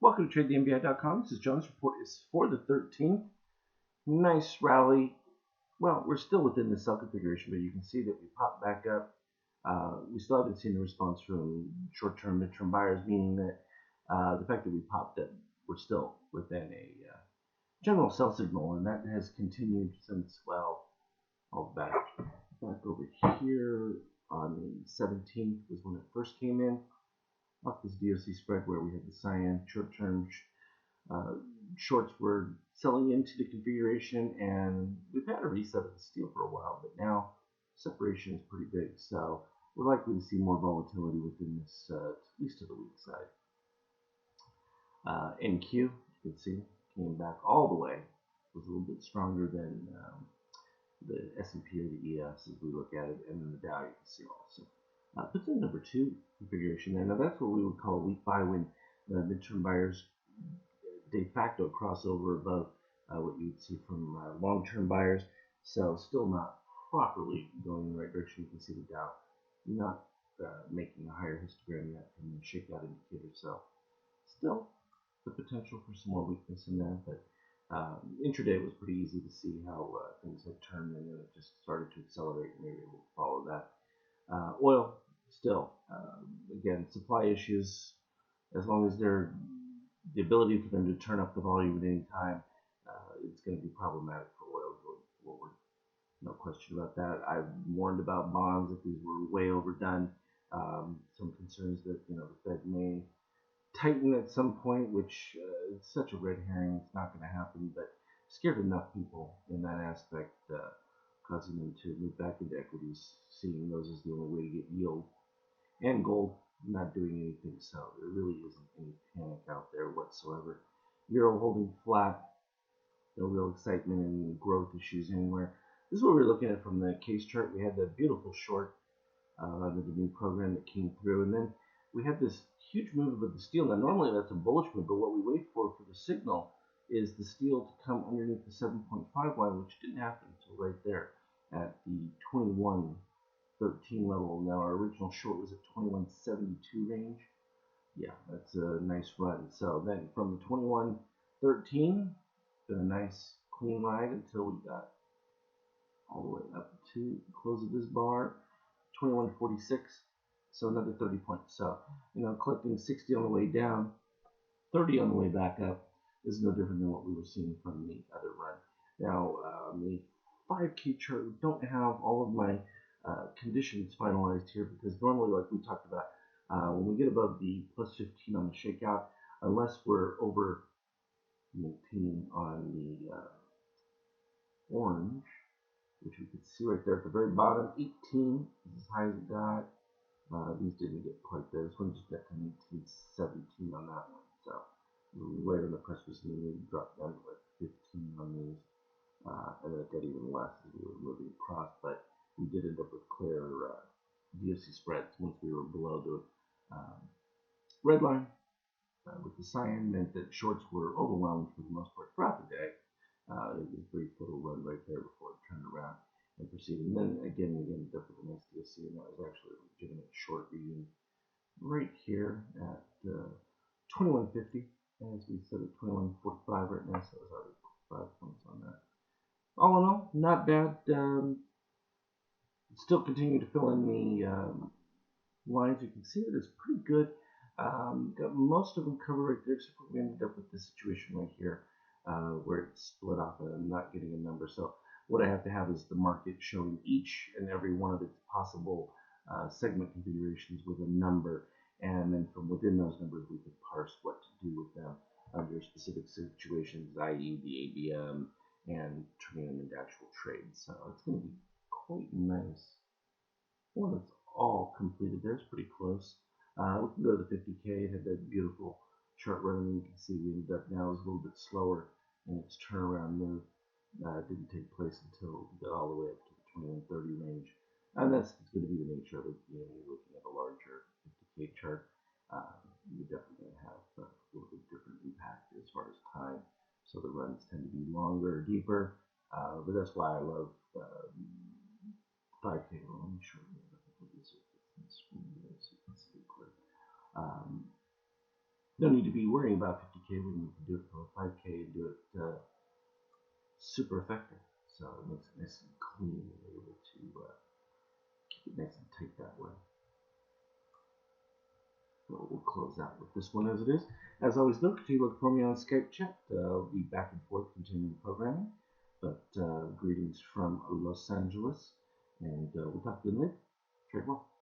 Welcome to TradeTheMBI.com. This is Jones. Report is for the 13th. Nice rally. Well, we're still within the sell configuration, but you can see that we popped back up. We still haven't seen the response from short-term, mid-term buyers, meaning that the fact that we popped up, we're still within a general sell signal, and that has continued since, well, all back over here on the 17th was when it first came in off this DOC spread where we had the cyan short-term shorts were selling into the configuration, and we've had a reset of the steel for a while, but now separation is pretty big, so we're likely to see more volatility within this, at least to the weak side. NQ, you can see, came back all the way, was a little bit stronger than the S&P or the ES as we look at it, and then the Dow you can see also. Puts in number 2 configuration there. Now that's what we would call a weak buy when midterm buyers de facto crossover above what you would see from long-term buyers. So still not properly going in the right direction. You can see the Dow not making a higher histogram yet from the shakeout indicator. So still the potential for some more weakness in there, but intraday was pretty easy to see how things had turned, and then it just started to accelerate, and we were able to follow that. Oil, still, again, supply issues. As long as they're the ability for them to turn up the volume at any time, it's going to be problematic for oil going forward. No question about that. I've warned about bonds if these were way overdone. Some concerns that the Fed may tighten at some point, which is such a red herring. It's not going to happen, but scared enough people in that aspect, causing them to move back into equities, seeing those as the only way to get yield. And gold not doing anything, so there really isn't any panic out there whatsoever. Euro holding flat, no real excitement and growth issues anywhere. This is what we're looking at from the case chart. We had that beautiful short under the new program that came through, and then we had this huge move of the steel. Now normally that's a bullish move, but what we wait for the signal is the steel to come underneath the 7.5 line, which didn't happen until right there at the 21.13 level. Now our original short was at 21.72 range. Yeah, that's a nice run. So then from the 21.13, been a nice clean ride until we got all the way up to the close of this bar, 21.46. So another 30 points. So collecting 60 on the way down, 30 on the way back up is no different than what we were seeing from the other run. Now the 5K chart, we don't have all of my conditions finalized here, because normally, like we talked about, when we get above the plus 15 on the shakeout, unless we're over maintaining on the orange, which we can see right there at the very bottom, 18 is as high as it got. These didn't get quite there. This one just got to 17 on that one. So right on the precipice, and then we dropped down to like 15 on these, and then it got even less as we were moving across. But we did end up with clear DOC spreads once we were below the red line. With the cyan meant that shorts were overwhelmed for the most part throughout the day. It was a brief little run right there before it turned around and proceeded. And then again, we ended up with an SDOC, and that was actually a legitimate short reading right here at 21.50. As we said, at 21.45 right now, so it was already 5 points on that. All in all, not bad. Still continue to fill in the lines. You can see that it's pretty good. Got most of them covered right there, except for we ended up with this situation right here where it's split off and I'm not getting a number. So what I have to have is the market showing each and every one of its possible segment configurations with a number, and then from within those numbers we could parse what to do with them under specific situations, i.e. the ABM, and turning them into actual trades. So it's going to be quite nice. Well, it's all completed there. It's pretty close. We can go to the 50K. It had that beautiful chart running. You can see we ended up now is a little bit slower in its turnaround move. Didn't take place until we got all the way up to the 21.30 range. And that's going to be the nature of it. You're looking at a larger 50K chart. You're definitely going to have a little bit different impact as far as time. So the runs tend to be longer, deeper. But that's why I love 5K. Well, let me show you. This screen there so you can see it clear. No need to be worrying about 50K when you can do it from a 5K and do it super effective. So it makes it nice and clean and able to keep it nice and tight that way. So we'll close out with this one as it is. As always, though, continue to look for me on Skype chat. I'll be back and forth continuing programming. But greetings from Los Angeles, and we'll talk to you later. Trade well.